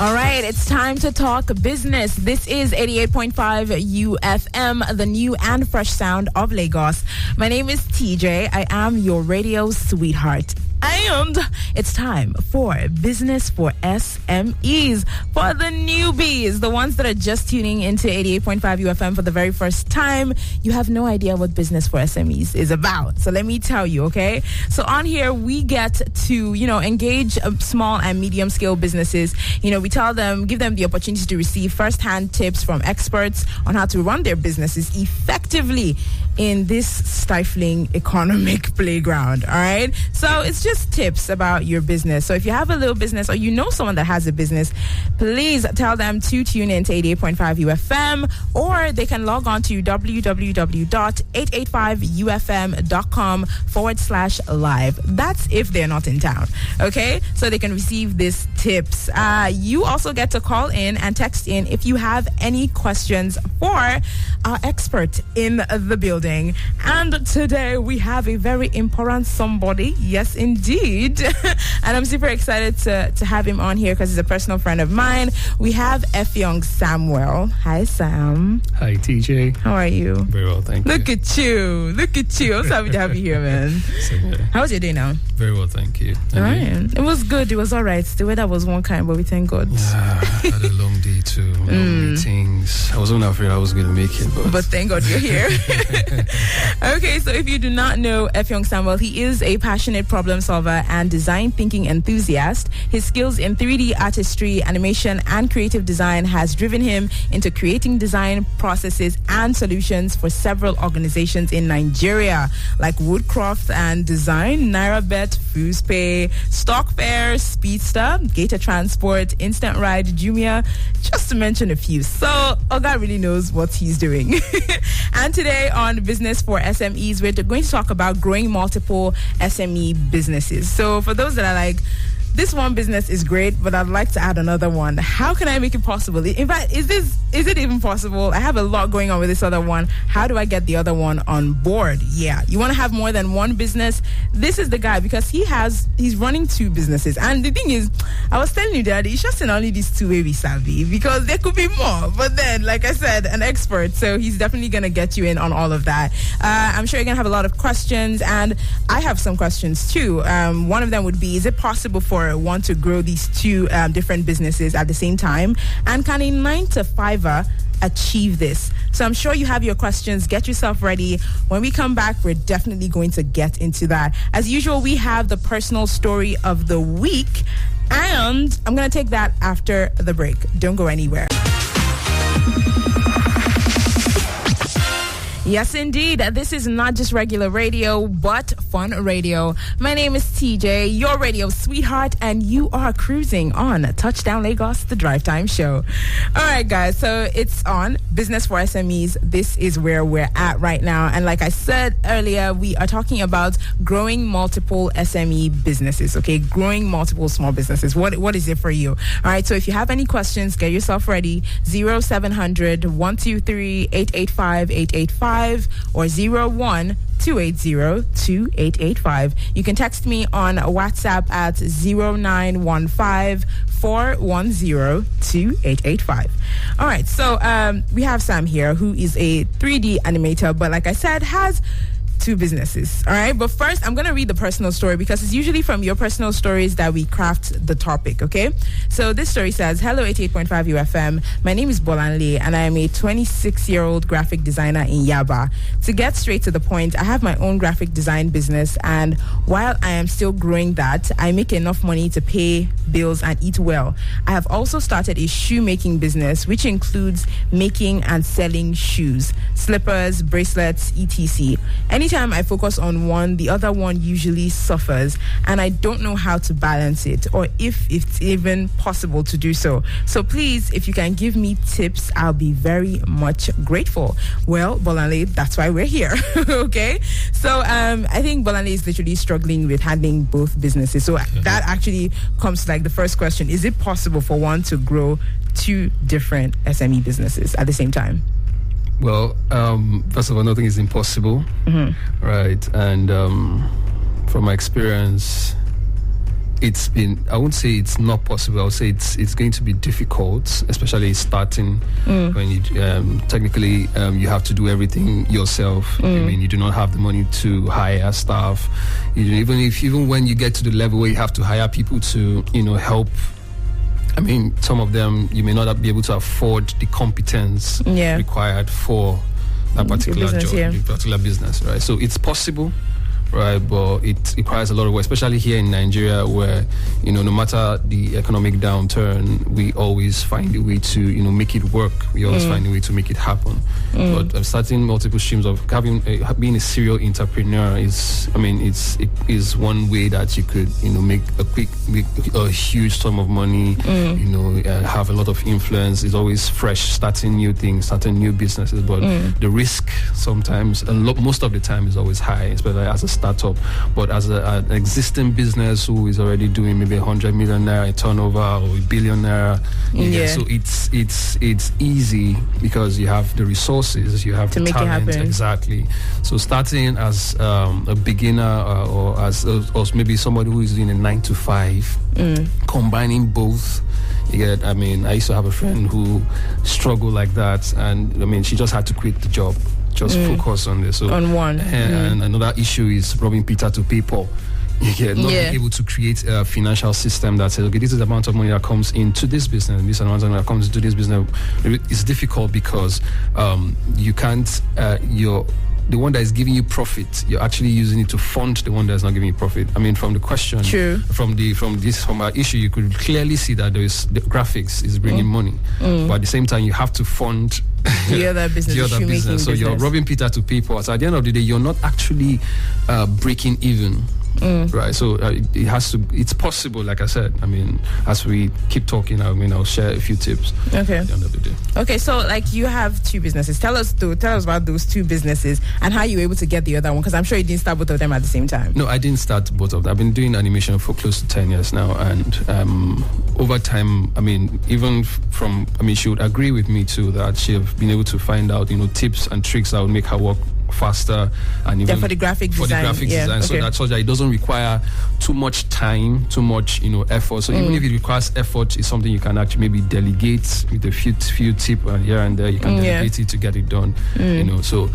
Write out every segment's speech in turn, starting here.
All right, it's time to talk business. This is 88.5 UFM, the new and fresh sound of Lagos. My name is TJ. I am your radio sweetheart. And it's time for Business for SMEs, for the newbies, the ones that are just tuning into 88.5 UFM for the very first time. You have no idea what Business for SMEs is about. So let me tell you, okay? So on here, we get to, engage small and medium scale businesses. We tell them, give them the opportunity to receive first-hand tips from experts on how to run their businesses effectively in this stifling economic playground. All right? So it's just tips about your business. So if you have a little business or you know someone that has a business, please tell them to tune in to 88.5 UFM, or they can log on to www.885ufm.com/live. That's if they're not in town. Okay? So they can receive these tips. You also get to call in and text in if you have any questions for our expert in the building. And today we have a very important somebody. Yes, indeed. And I'm super excited to have him on here because he's a personal friend of mine. We have Ufm88.5. Hi, Sam. Hi, TJ. How are you? Very well, thank you. Look at you. I'm so happy to have you here, man. How was your day now? Very well, thank you. All right. It was good. It was all right. The weather was one kind, but we thank God. Yeah, I had a long day too. Long meetings. I wasn't afraid I was going to make it, but thank God you're here. Okay, so if you do not know Ufm88.5, he is a passionate problem solver and design thinking enthusiast. His skills in 3D artistry, animation, and creative design has driven him into creating design processes and solutions for several organizations in Nigeria, like Woodcroft and Design, NairaBet, FoosPay, Stockfair, Speedster, Gator Transport, Instant Ride, Jumia, just to mention a few. So Oga really knows what he's doing. And today on Business for SMEs, we're going to talk about growing multiple SME businesses. So for those that are like, this one business is great, but I'd like to add another one. How can I make it possible? In fact, is it even possible? I have a lot going on with this other one. How do I get the other one on board? Yeah, you want to have more than one business? This is the guy, because he's running two businesses. And the thing is, I was telling you that it's just in only these two way we savvy, because there could be more. But then, like I said, an expert, so he's definitely going to get you in on all of that. I'm sure you're going to have a lot of questions, and I have some questions too. One of them would be, is it possible for one to grow these two different businesses at the same time? And can a 9-to-5er achieve this? So I'm sure you have your questions. Get yourself ready. When we come back, we're definitely going to get into that. As usual, we have the personal story of the week, and I'm going to take that after the break. Don't go anywhere. Yes, indeed. This is not just regular radio, but fun radio. My name is TJ, your radio sweetheart, and you are cruising on Touchdown Lagos, the Drive Time Show. All right, guys, so it's on Business for SMEs. This is where we're at right now. And like I said earlier, we are talking about growing multiple SME businesses, okay? Growing multiple small businesses. What is it for you? All right, so if you have any questions, get yourself ready. 0700-123-885-885. Or 01-280-2885. You can text me on WhatsApp at 0915-410-2885. All right, so we have Sam here, who is a 3D animator, but like I said, has two businesses. All right, but first I'm going to read the personal story, because it's usually from your personal stories that we craft the topic. Okay, so this story says, hello 88.5 UFM, my name is Bolanle and I am a 26-year-old graphic designer in Yaba. To get straight to the point, I have my own graphic design business, and while I am still growing that, I make enough money to pay bills and eat well. I have also started a shoemaking business, which includes making and selling shoes, slippers, bracelets, etc. Anytime I focus on one, the other one usually suffers, and I don't know how to balance it, or if it's even possible to do so. So please, if you can give me tips, I'll be very much grateful. Well, Bolanle, that's why we're here. Okay, so I think Bolanle is literally struggling with handling both businesses. So that actually comes to like the first question: is it possible for one to grow two different SME businesses at the same time? Well, first of all, nothing is impossible, right? And from my experience, it's been, I won't say it's not possible. I would say it's going to be difficult, especially starting when you technically you have to do everything yourself. I mean, you do not have the money to hire staff. Even when you get to the level where you have to hire people to, help. I mean, some of them you may not be able to afford the competence required for that particular business, job, the particular business, right? So it's possible, right? But it requires a lot of work, especially here in Nigeria, where no matter the economic downturn, we always find a way to make it work. We always find a way to make it happen. But starting multiple streams of being a serial entrepreneur is one way that you could make a huge sum of money. Have a lot of influence. It's always fresh, starting new things, starting new businesses. But the risk sometimes, most of the time, is always high, especially as a startup. But as an existing business who is already doing maybe 100 million naira turnover or $1 billion naira, so it's easy because you have the resources, you have to the make talent, it happen. exactly. So starting as a beginner or maybe somebody who is doing a 9-to-5, combining both. I used to have a friend who struggled like that, and she just had to quit the job, just focus on this. So, on one. And another issue is robbing Peter to pay Paul. Not being able to create a financial system that says, okay, this is the amount of money that comes into this business, and this amount of money that comes into this business. It's difficult because you can't, the one that is giving you profit, you're actually using it to fund the one that's not giving you profit. I mean, from the question, from our issue, you could clearly see that the graphics is bringing money, but at the same time, you have to fund the other business. So you're robbing Peter to pay Paul. So at the end of the day, you're not actually breaking even. Right, so it's possible, like I said. I mean, as we keep talking, I'll share a few tips at the end of the day. Okay, so you have two businesses. Tell us about those two businesses and how you were able to get the other one, because I'm sure you didn't start both of them at the same time. No, I didn't start both of them. I've been doing animation for close to 10 years now, and over time, she would agree with me too that she have been able to find out, tips and tricks that would make her work faster, and even for the graphic design. So that it doesn't require too much time, too much effort. So even if it requires effort, it's something you can actually maybe delegate with a few tips here and there. You can delegate it to get it done. So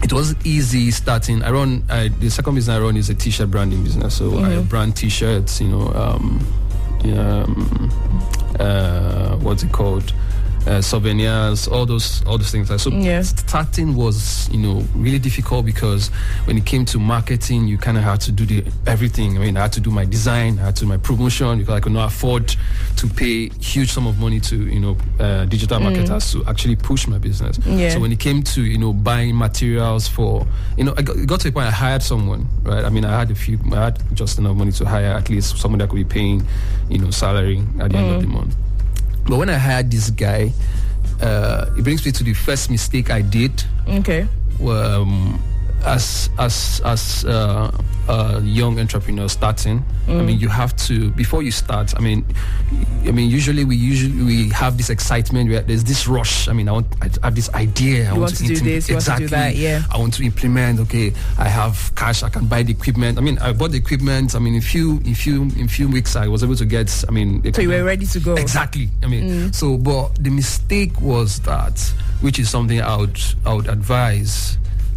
it was easy starting. The second business I run is a t-shirt branding business. So I brand t-shirts. What's it called? Souvenirs, all those things. So starting was really difficult because when it came to marketing, you kind of had to do everything. I had to do my design, I had to do my promotion, because I could not afford to pay huge sum of money to digital marketers to actually push my business. So when it came to buying materials for it got to a point I hired someone, right? I had just enough money to hire at least someone that could be paying salary at the end of the month. But when I hired this guy, it brings me to the first mistake I did. Okay. As a young entrepreneur starting, you have to, before you start, usually we have this excitement where there's this rush. I have this idea. I want to do this, you want to do that, I want to implement. Okay, I have cash, I can buy the equipment. I bought the equipment. In few weeks I was able to get. So you were ready to go. Exactly. So, but the mistake was that, which is something I would advise.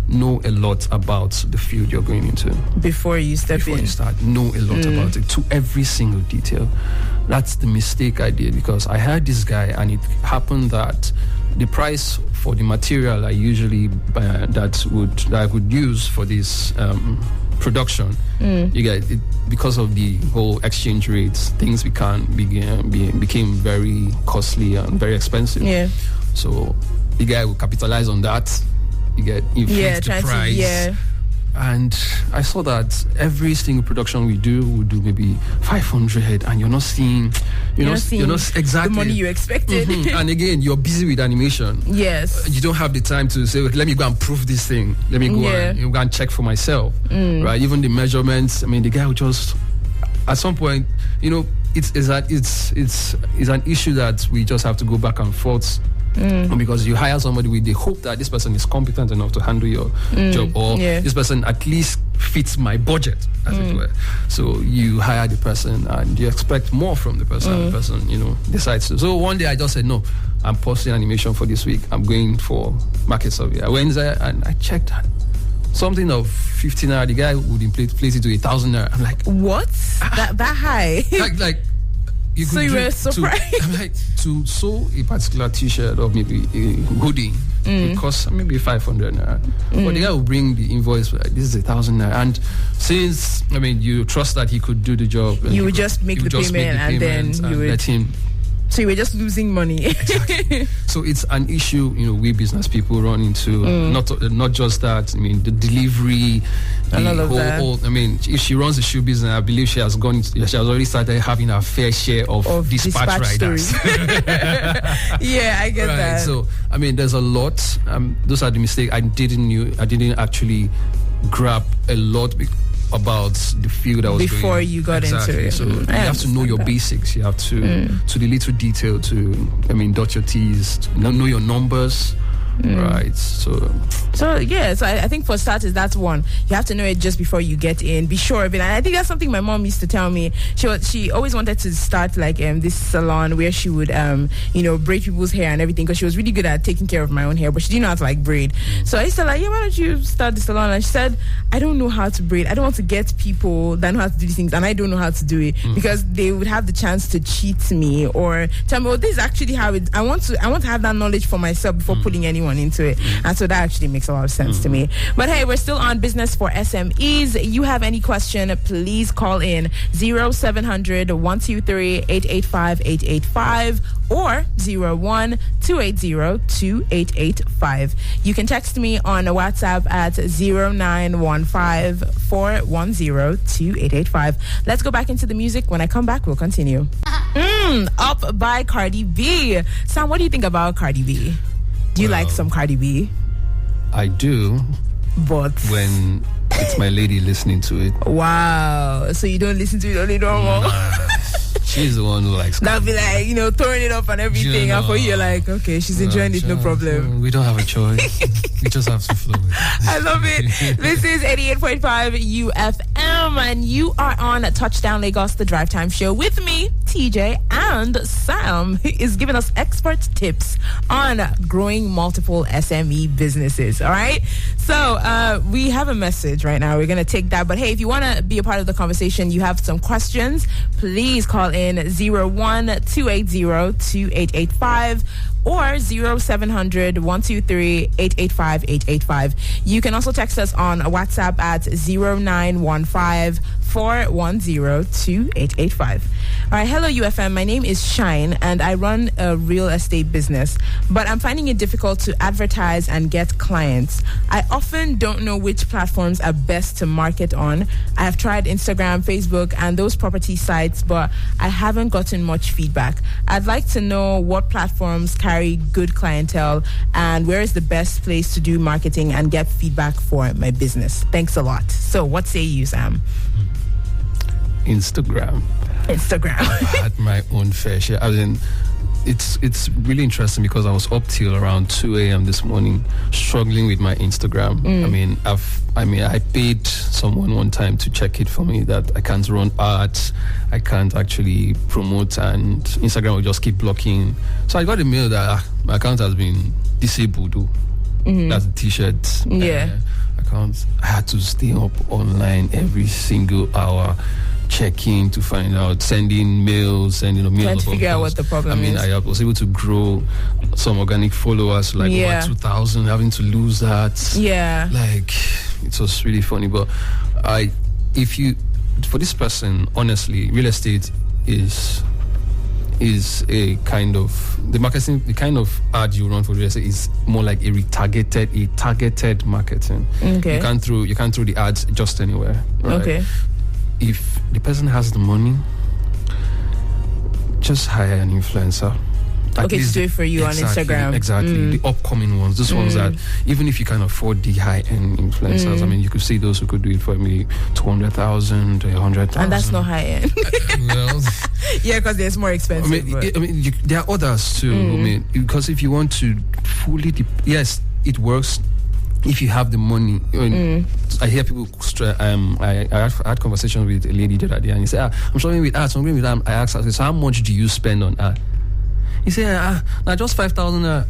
Know a lot about the field you're going into before you start. Know a lot about it, to every single detail. That's the mistake I did, because I hired this guy, and it happened that the price for the material I usually that I would use for this production, you get it, because of the whole exchange rates, things became very costly and very expensive. So the guy will capitalize on that. You get inflate the price. And I saw that every single production we do maybe 500, and you're not seeing exactly the money you expected. And again, you're busy with animation. Yes. You don't have the time to say, let me go and prove this thing. Let me go and check for myself. Right? Even the measurements. The guy would just, at some point, it's an issue that we just have to go back and forth Because you hire somebody with the hope that this person is competent enough to handle your job, or this person at least fits my budget, as it were. So you hire the person and you expect more from the person, and the person, decides to. So one day I just said, no, I'm posting animation for this week. I'm going for market survey. I went there and I checked something of 15 naira. The guy would place it to 1,000 naira. I'm like, what? That high? like you could. So you were surprised. I'm like, to sew a particular T-shirt or maybe a hoodie would cost maybe 500 naira. But the guy will bring the invoice like, this is 1,000 naira. And since you trust that he could do the job, you would just make the payment and then you would let him. So you were just losing money. Exactly. So it's an issue, we business people run into. Not just that. The delivery, and all of that. If she runs a shoe business, I believe she has already started having her fair share of dispatch riders. Yeah, I get that. So there's a lot. Those are the mistakes I didn't actually grab a lot about the field I was before you got into it. So you have to know your basics. You have to the little detail to dot your T's, know your numbers. Right. So I think for starters, that's one. You have to know it just before you get in. Be sure of it. And I think that's something my mom used to tell me. She always wanted to start this salon where she would braid people's hair and everything, because she was really good at taking care of my own hair, but she didn't know how to braid. So I used to why don't you start the salon? And she said, I don't know how to braid. I don't want to get people that know how to do these things, and I don't know how to do it, because they would have the chance to cheat me or tell me, this is actually how it. I want to have that knowledge for myself before putting anyone into it. And so that actually makes a lot of sense to me. But hey, we're still on Business for SMEs. You have any question, please call in 0700 123 885 885 or 01-280-2885. You can text me on WhatsApp at 0915-410-2885. Let's go back into the music. When I come back, we'll continue. Up by Cardi B. Sam, what do you think about Cardi B? Do you like some Cardi B? I do. But when it's my lady listening to it. Wow. So you don't listen to it only normal? She's the one who likes That'll be throwing it up and everything. And for you, you're like, okay, she's enjoying it, no problem. We don't have a choice. We just have to flow with it. I love it. This is 88.5 UFM, and you are on Touchdown Lagos, the Drive Time Show with me, TJ, and Sam is giving us expert tips on growing multiple SME businesses. All right. So we have a message right now. We're going to take that. But hey, if you want to be a part of the conversation, you have some questions, please call in 01-280-2885 or 0700 123 885 885. You can also text us on WhatsApp at 0915 410 2885. All right, hello UFM. My name is Shine and I run a real estate business, but I'm finding it difficult to advertise and get clients. I often don't know which platforms are best to market on. I have tried Instagram, Facebook, and those property sites, but I haven't gotten much feedback. I'd like to know what platforms carry good clientele and where is the best place to do marketing and get feedback for my business. Thanks a lot. So what say you, Sam? Instagram. I had my own fair share. It's really interesting because I was up till around 2 a.m. this morning struggling with my Instagram. I paid someone one time to check it for me that I can't run ads, I can't actually promote, and Instagram will just keep blocking. So I got a mail that my account has been disabled. That's a t-shirt account. I had to stay up online every single hour, checking to find out, sending mails, trying to figure out what the problem is. I was able to grow some organic followers, over 2,000, having to lose that. Yeah. It was really funny. But for this person, honestly, real estate is a kind of, the marketing, the kind of ad you run for real estate is more like a targeted marketing. Okay. You can't throw the ads just anywhere. Right? Okay. If the person has the money, just hire an influencer. to do it for you on Instagram. Exactly. The upcoming ones, those ones that even if you can afford the high-end influencers, I mean, you could see those who could do it for maybe 200,000, 100,000. And that's not high-end. Well, yeah, because there's more expensive. There are others too. I mean, because if you want to fully, yes, it works. If you have the money, I hear people. I had conversations with a lady the other day, and he said, "I'm struggling with ads. I asked her, so how much do you spend on ad?" He said, "Now just 5,000."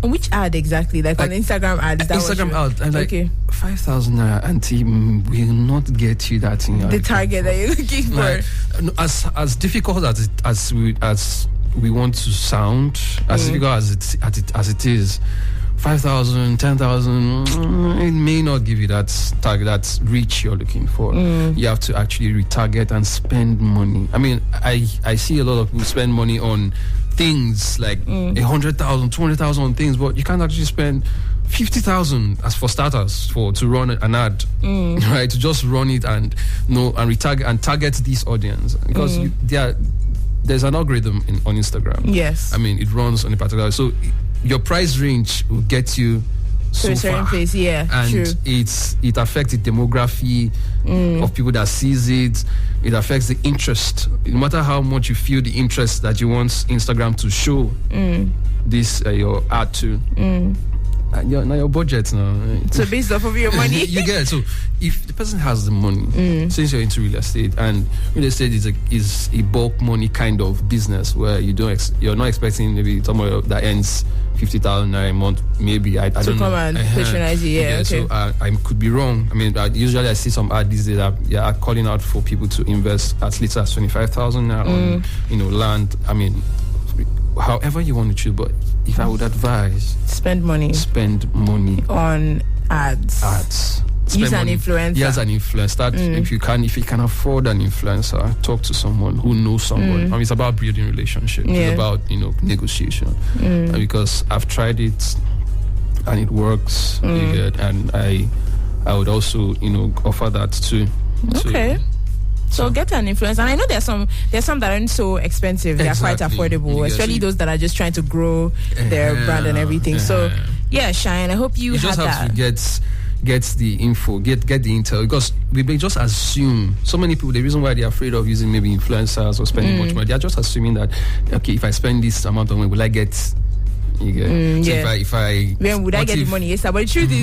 Which ad exactly? Like on Instagram ad? Is that Instagram ad. I'm like, okay. 5,000 auntie will not get you that thing. The target that you're looking for. Like, as difficult as we want to sound, as difficult as it is. 5,000, 10,000, it may not give you that target, that reach you're looking for. You have to actually retarget and spend money. I mean, I see a lot of people spend money on things like 100,000, 200,000 on things, but you can't actually spend 50,000 as for starters to run an ad, right? To just run it and retarget and target this audience because there's an algorithm on Instagram. Yes, I mean it runs on a particular your price range will get you to a certain place, and true. It affects the demography of people that sees it. It affects the interest. No matter how much you feel the interest that you want Instagram to show this your ad to. Now your budget now. So based off of your money, you get it. So if the person has the money, since you're into real estate, and real estate is a bulk money kind of business where you're not expecting maybe someone that earns 50,000 a month, maybe I don't know. To come and patronize you, okay. So I could be wrong. I mean, usually I see some ads these days that calling out for people to invest as little as 25,000 now on land. I mean, however you want to choose, but if I would advise, spend money on ads. Use an influencer. Yes, an influencer. If you can afford an influencer, talk to someone who knows someone. I mean, it's about building relationships. It's about negotiation. Because I've tried it and it works. And I would also offer that too. Okay. So get an influencer, and I know there's some that aren't so expensive. They are quite affordable, especially those that are just trying to grow their brand and everything. So yeah, Shine, I hope you just have have that. To get the info, get the intel, because we may just assume. So many people, the reason why they're afraid of using maybe influencers or spending much money, they're just assuming that okay, if I spend this amount of money, will I get? You get. If I when would I get the money? Yes, sir. But the truth is,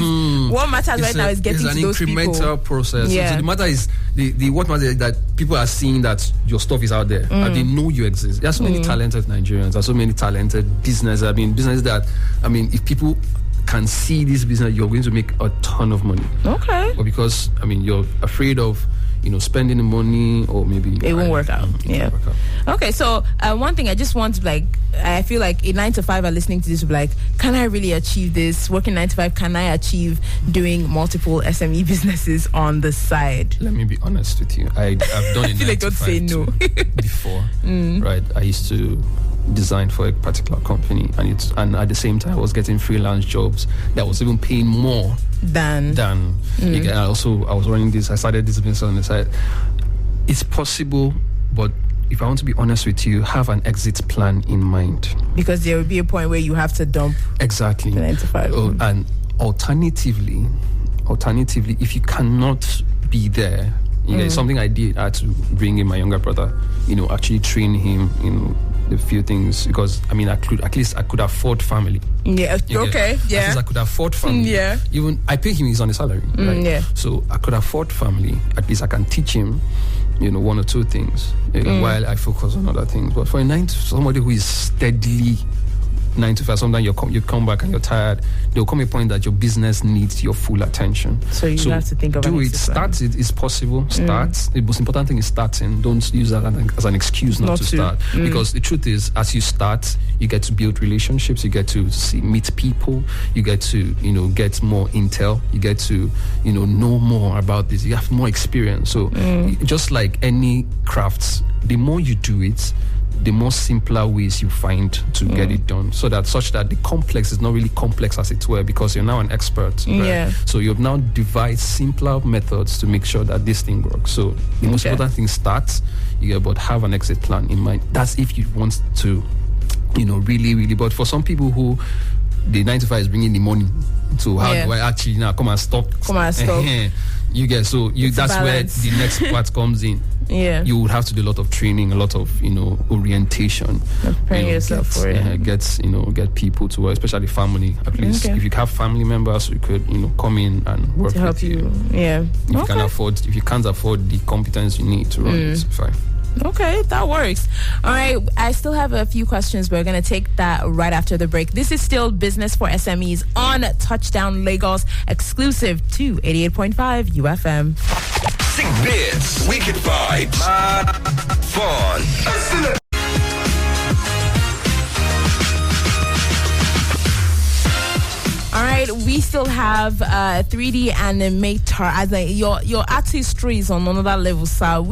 what matters right now is getting to those people. It's an incremental process. So the matter is the what matters is that people are seeing that your stuff is out there and they know you exist. There are so many talented Nigerians. There are so many talented businesses. I mean, if people can see this business, you're going to make a ton of money. Okay. But because you're afraid of spending the money, or maybe it won't work out. Okay, so one thing I just want to I feel like a 9 to 5 are listening to this will be like, can I really achieve this? Working 9 to 5, can I achieve doing multiple SME businesses on the side? Let me be honest with you. I've done it. I feel like don't say no before. Right? I used to design for a particular company, and at the same time I was getting freelance jobs that was even paying more than I was running this. I started this business on the side. It's possible, but if I want to be honest with you, have an exit plan in mind, because there will be a point where you have to dump the 9 to 5. And alternatively, if you cannot be there, something I did, I had to bring in my younger brother, actually train him a few things, because at least I could afford family. At least I could afford family. Even I pay him, he's on a salary, right? So I could afford family. At least I can teach him one or two things while I focus on other things. But for somebody who is steadily 9 to 5, sometimes you come back and you're tired. There will come a point that your business needs your full attention. So you have to think of it. Do it. Start it. It's possible. Start. The most important thing is starting. Don't use that as an excuse not to start. Because the truth is, as you start, you get to build relationships. You get to meet people. You get to get more intel. You get to know more about this. You have more experience. So just like any crafts, the more you do it, the more simpler ways you find to get it done, such that the complex is not really complex as it were, because you're now an expert, right? So you've now devised simpler methods to make sure that this thing works. So the most important thing, start, but have an exit plan in mind. That's if you want to really, really. But for some people who the 9 to 5 is bringing the money, so how do I actually now come and stop? You get that's balance. Where the next part comes in. Yeah, you would have to do a lot of training, a lot of orientation, preparing yourself for it. Get people to work, especially family. At least if you have family members, we could come in and work to help you. Yeah, if you can't afford the competence you need to run it, fine. Okay, that works. All right, I still have a few questions, but we're going to take that right after the break. This is still Business for SMEs on Touchdown Lagos, exclusive to 88.5 UFM. Sick bits, wicked vibes, mad fun. Excellent. All right, we still have 3D animator as your artistry is on another level, sir.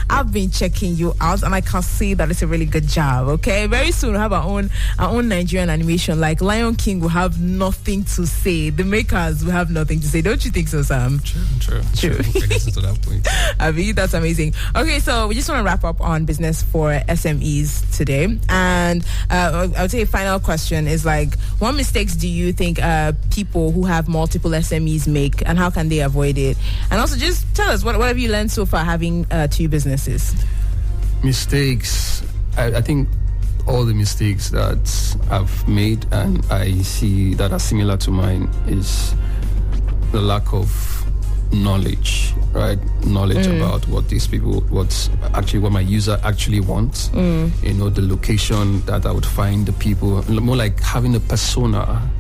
I've been checking you out, and I can see that it's a really good job. Okay, very soon we'll have our own Nigerian animation. Like Lion King will have nothing to say. The makers will have nothing to say. Don't you think so, Sam? True. I guess to that point. Abi, that's amazing. Okay, so we just want to wrap up on business for SMEs today, and I would say a final question is like, what mistakes do you think people who have multiple SMEs make, and how can they avoid it? And also just tell us, what have you learned so far having 2 businesses? Mistakes, I think all the mistakes that I've made and I see that are similar to mine is the lack of knowledge, right? Knowledge about what these people, what my user actually wants. The location that I would find the people, more like having a persona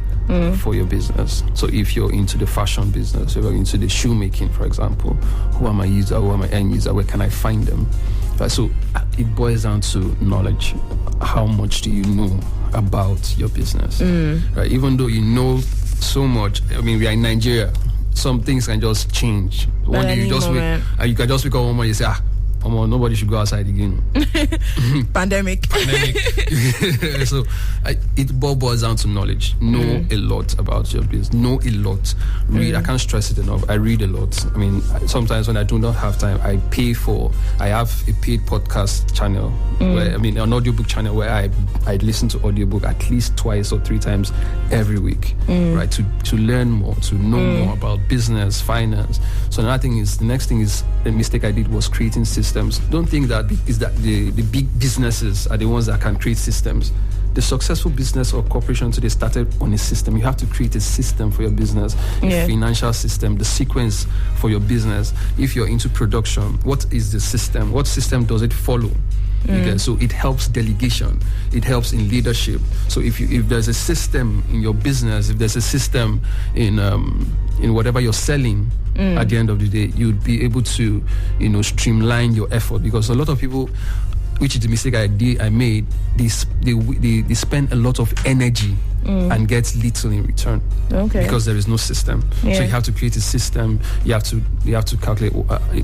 for your business. So if you're into the fashion business, if you're into the shoemaking, for example, who are my user, who are my end user, where can I find them? Right, so it boils down to knowledge. How much do you know about your business? Right, even though you know so much, I mean, we are in Nigeria, some things can just change. One day you can just wake up one morning and say, nobody should go outside again. Pandemic. So it boils down to knowledge. Know a lot about your business. Know a lot. Read. I can't stress it enough. I read a lot. I mean, sometimes when I do not have time, I have a paid podcast channel, an audiobook channel where I listen to audiobook at least 2 or 3 times every week, right? To learn more, to know more about business, finance. So the next thing is the mistake I did was creating systems. Don't think that the big businesses are the ones that can create systems. The successful business or corporation today started on a system. You have to create a system for your business, a financial system, the sequence for your business. If you're into production, what is the system? What system does it follow? Okay, so it helps delegation. It helps in leadership. So if there's a system in your business, if there's a system in whatever you're selling, at the end of the day, you'd be able to streamline your effort, because a lot of people, which is the mistake I made, they spend a lot of energy and get little in return, because there is no system. So you have to create a system. You have to calculate,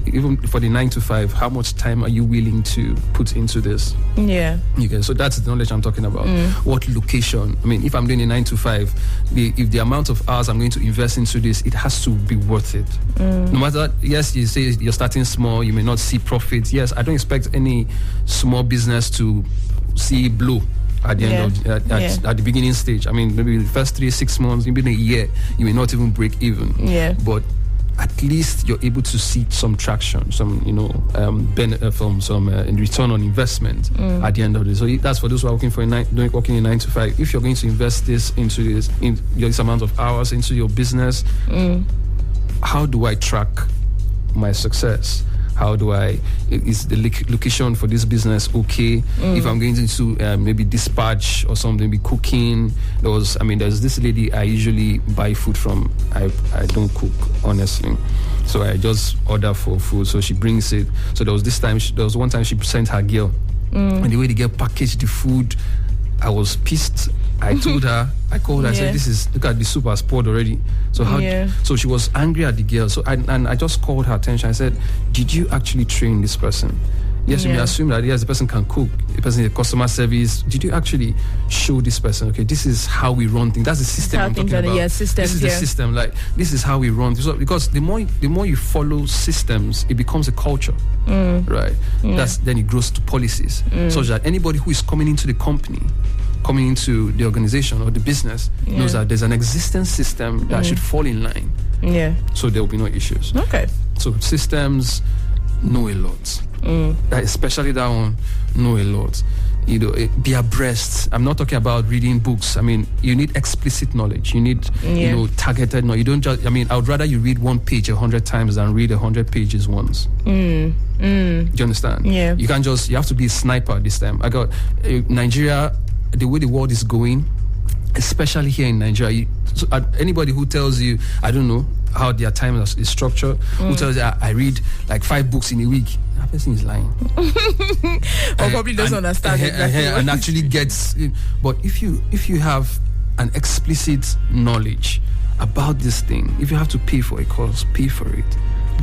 even for the 9 to 5, how much time are you willing to put into this? So that's the knowledge I'm talking about. What location? I mean, if I'm doing a 9 to 5, if the amount of hours I'm going to invest into this, it has to be worth it. No matter, yes, you say you're starting small, you may not see profits. Yes, I don't expect any small business to see blue at the end of at the beginning stage. I mean, maybe the first 3-6 months, maybe in a year, you may not even break even. But at least you're able to see some traction, some benefit from some return on investment at the end of this. So that's for those who are working working in 9 to 5. If you're going to invest this amount of hours into your business, how do I track my success? How do is the location for this business okay? If I'm going into maybe dispatch or something, maybe cooking. There's this lady I usually buy food from. I don't cook, honestly. So I just order for food. So she brings it. So there was one time she sent her girl. And the way the girl packaged the food, I was pissed. I called her, I said, look at the soup has poured already. So so she was angry at the girl. So I just called her attention. I said, did you actually train this person? Yes, you may assume that the person can cook. a person in customer service, did you actually show this person, okay, this is how we run things? That's the system I'm talking about. Yeah, systems, this is the system. Like, this is how we run. So, because the more you follow systems, it becomes a culture, right? Then it grows to policies, such that anybody who is coming into the company, coming into the organization or the business, knows that there's an existing system that should fall in line. Yeah. So there will be no issues. Okay. So systems know a lot. Especially that one, know a lot. Be abreast. I'm not talking about reading books. I mean, you need explicit knowledge. You need, targeted knowledge. You don't just, I would rather you read one page 100 times than read 100 pages once. Do you understand? Yeah. You can't just, you have to be a sniper this time. I got Nigeria, the way the world is going, especially here in Nigeria, anybody who tells you, I don't know how their time is structured, who tells you I read like 5 books in a week, that person is lying. Or probably doesn't understand exactly. And actually gets. But if you have an explicit knowledge about this thing, if you have to pay for a course, pay for it.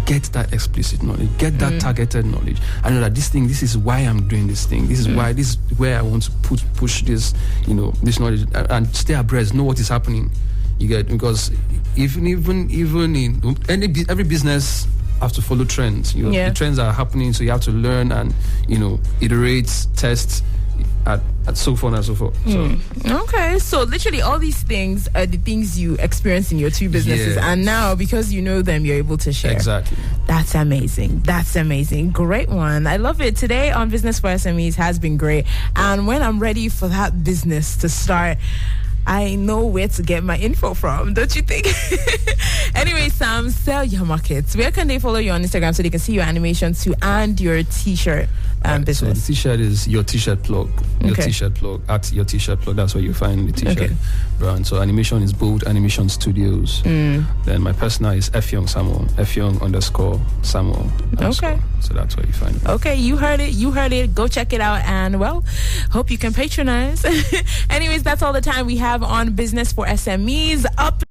Get that explicit knowledge, get that targeted knowledge. I know that this is why I'm doing this thing. This is why, this is where I want to push this, this knowledge, and stay abreast, know what is happening. You get, because even in every business have to follow trends. The trends are happening, so you have to learn and iterate, test, at so forth and so forth. Okay, so literally all these things are the things you experience in your 2 businesses, and now because you know them, you're able to share. Exactly. That's amazing. Great one. I love it. Today on Business for SMEs has been great, and when I'm ready for that business to start, I know where to get my info from, don't you think? Anyway, Sam, sell your markets. Where can they follow you on Instagram so they can see your animations too and your t-shirt business? So the t-shirt is your t-shirt plug. Your t-shirt plug at your t-shirt plug. That's where you find the t-shirt brand. So animation is Bold Animation Studios. Then my personal is F-Young Samuel. F-Young_Samuel. Okay. So that's where you find it. Okay, you heard it. Go check it out, and well, hope you can patronize. Anyways, that's all the time we have on Business for SMEs. Up